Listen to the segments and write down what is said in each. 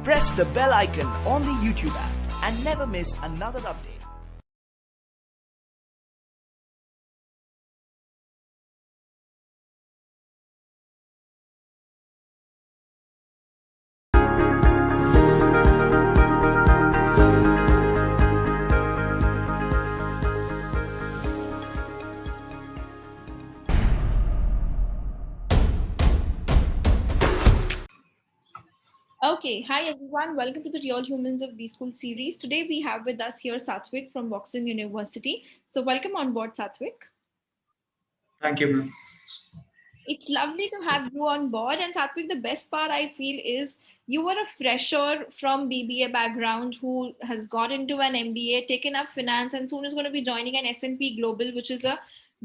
Press the bell icon on the YouTube app and never miss another update. Okay, hi everyone. Welcome to the Real Humans of B School series. Today we have with us here Satvik from Voxen University. So welcome on board, Satvik. Thank you, ma'am. It's lovely to have you on board. And Satvik, the best part I feel is you were a fresher from BBA background who has got into an MBA, taken up finance, and soon is going to be joining an S&P Global, which is a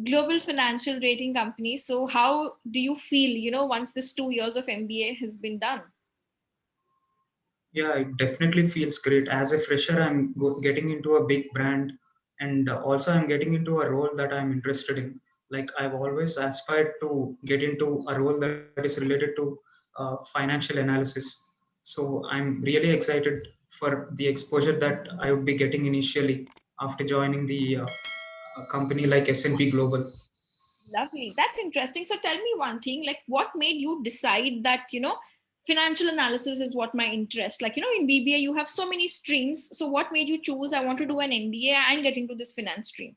global financial rating company. So how do you feel, once this 2 years of MBA has been done? Yeah, it definitely feels great. As a fresher, I'm getting into a big brand, and also I'm getting into a role that I'm interested in. Like I've always aspired to get into a role that is related to financial analysis. So I'm really excited for the exposure that I would be getting initially after joining the a company like S&P Global. Lovely. That's interesting. So tell me one thing, like what made you decide that, financial analysis is what my interest, like, in BBA, you have so many streams. So what made you choose, I want to do an MBA and get into this finance stream?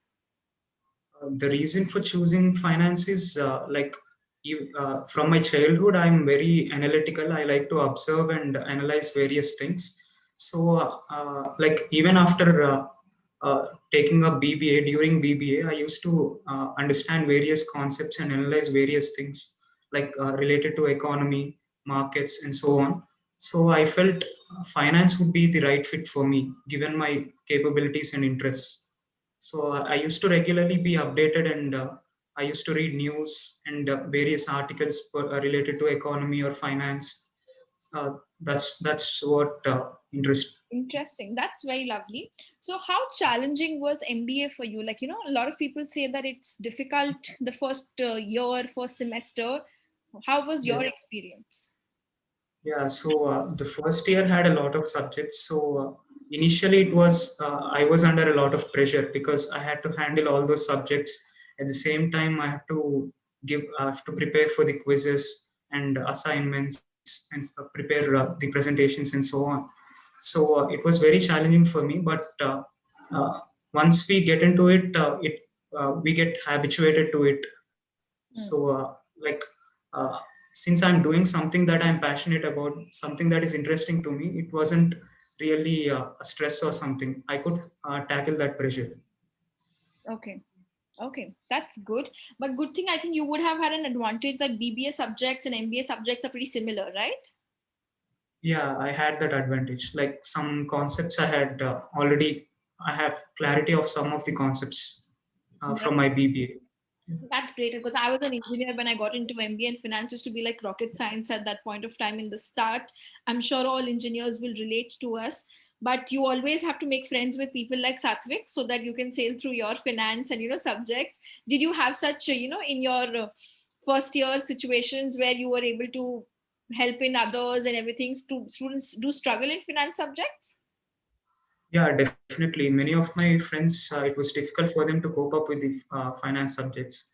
The reason for choosing finance is from my childhood, I'm very analytical. I like to observe and analyze various things. So, like even after taking a BBA, during BBA, I used to understand various concepts and analyze various things like related to economy, markets, and so on. So I felt finance would be the right fit for me, given my capabilities and interests. So I used to regularly be updated, and I used to read news and various articles related to economy or finance. That's what interests. Interesting. That's very lovely. So how challenging was MBA for you? Like, a lot of people say that it's difficult the first year, first semester. How was your Yeah. experience? Yeah, so the first year had a lot of subjects. So initially, it was I was under a lot of pressure because I had to handle all those subjects at the same time. I have to prepare for the quizzes and assignments and prepare the presentations and so on. So it was very challenging for me. But uh, once we get into it, we get habituated to it. Hmm. So like uh, since I'm doing something that I'm passionate about, something that is interesting to me, it wasn't really a stress or something. I could tackle that pressure. Okay. Okay, that's good. But good thing, I think you would have had an advantage that BBA subjects and MBA subjects are pretty similar, right? Yeah, I had that advantage. Like some concepts I had already, I have clarity of some of the concepts That, from my BBA. that's great because I was an engineer when I got into MBA, and finance used to be like rocket science at that point of time in the start. I'm sure all engineers will relate to us, but you always have to make friends with people like Satvik so that you can sail through your finance and subjects. Did you have such in your first year situations where you were able to help in others and everything? Students do struggle in finance subjects. Yeah, definitely. Many of my friends, it was difficult for them to cope up with the finance subjects,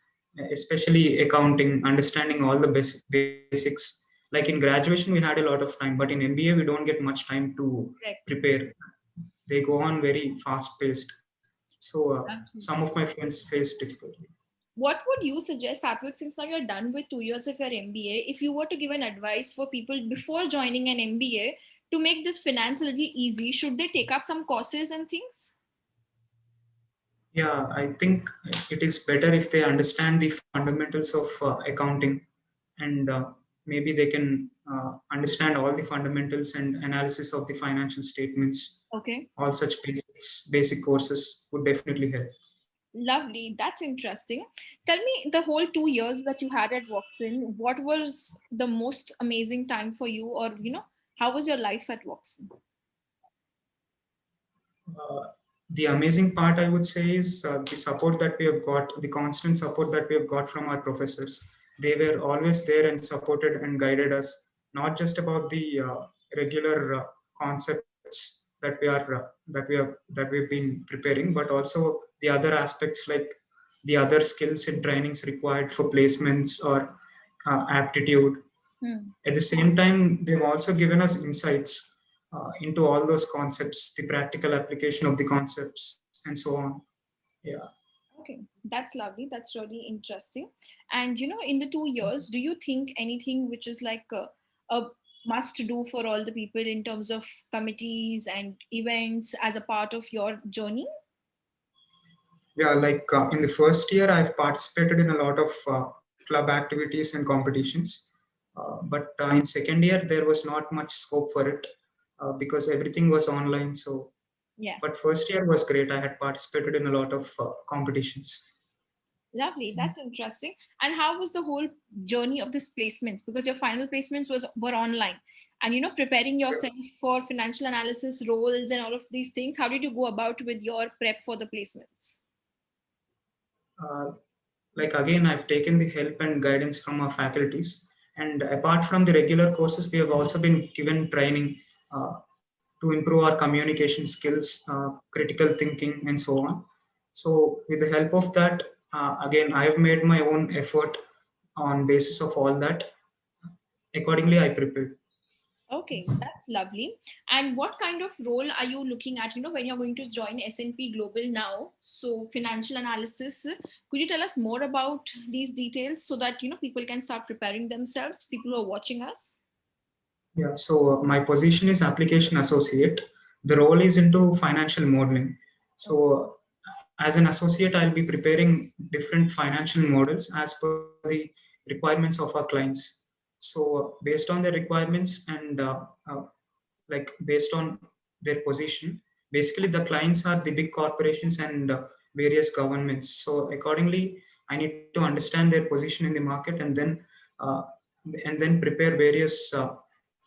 especially accounting, understanding all the basics. Like in graduation, we had a lot of time, but in MBA, we don't get much time to Correct. prepare. They go on very fast paced. So some Absolutely. of my friends face difficulty. What would you suggest, Satvik, since now you're done with 2 years of your MBA, if you were to give an advice for people before joining an MBA to make this finance a little easy, should they take up some courses and things? Yeah, I think it is better if they understand the fundamentals of accounting, and maybe they can understand all the fundamentals and analysis of the financial statements. Okay. All such basic courses would definitely help. Lovely. That's interesting. Tell me, the whole 2 years that you had at Watson, what was the most amazing time for you? Or, how was your life at Watson? Uh, the amazing part, I would say, is the support that we have got, the constant support that we have got from our professors. They were always there and supported and guided us, not just about the regular concepts that we've been preparing, but also the other aspects like the other skills and trainings required for placements or aptitude. At the same time, they've also given us insights into all those concepts, the practical application of the concepts, and so on. Yeah. Okay, that's lovely. That's really interesting. And in the 2 years, do you think anything which is like a must do for all the people in terms of committees and events as a part of your journey? Yeah, like in the first year, I've participated in a lot of club activities and competitions. But in second year, there was not much scope for it because everything was online. So, Yeah. but first year was great. I had participated in a lot of competitions. Lovely. That's interesting. And how was the whole journey of this placements? Because your final placements were online, and preparing yourself for financial analysis roles and all of these things. How did you go about with your prep for the placements? Like again, I've taken the help and guidance from our faculties, and apart from the regular courses, we have also been given training to improve our communication skills, critical thinking, and so on. So with the help of that, again, I have made my own effort on basis of all that. Accordingly, I prepared. Okay, that's lovely. And what kind of role are you looking at, when you're going to join S&P Global now? So financial analysis, could you tell us more about these details so that, people can start preparing themselves, people who are watching us? Yeah, so my position is application associate. The role is into financial modeling. So as an associate, I'll be preparing different financial models as per the requirements of our clients. So based on the requirements and like based on their position, basically the clients are the big corporations and various governments. So accordingly, I need to understand their position in the market uh, and then prepare various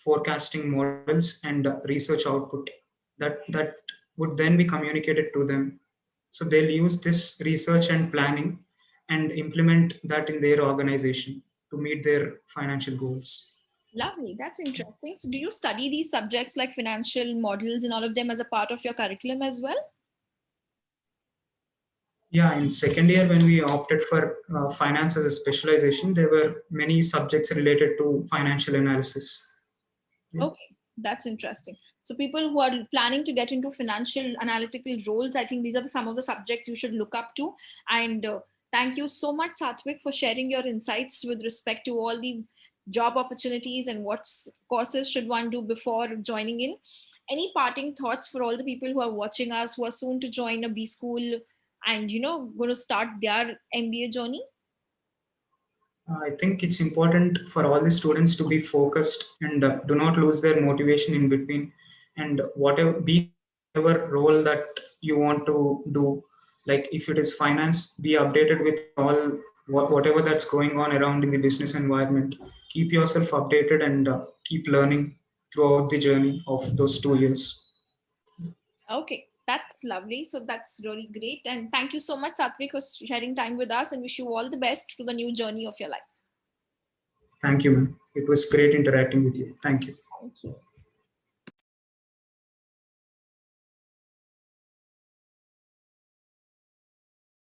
forecasting models and research output that would then be communicated to them. So they'll use this research and planning and implement that in their organization to meet their financial goals. Lovely. That's interesting. So do you study these subjects like financial models and all of them as a part of your curriculum as well? Yeah, in second year when we opted for finance as a specialization, there were many subjects related to financial analysis. Yeah. Okay, that's interesting. So people who are planning to get into financial analytical roles, I think these are some of the subjects you should look up to. And thank you so much, Satvik, for sharing your insights with respect to all the job opportunities and what courses should one do before joining in. Any parting thoughts for all the people who are watching us, who are soon to join a B school and going to start their MBA journey? I think it's important for all the students to be focused and do not lose their motivation in between. And whatever role that you want to do, like if it is finance, be updated with all whatever that's going on around in the business environment. Keep yourself updated and keep learning throughout the journey of those 2 years. Okay, that's lovely. So that's really great. And thank you so much, Satvik, for sharing time with us and wish you all the best to the new journey of your life. Thank you, ma'am. It was great interacting with you. Thank you. Thank you.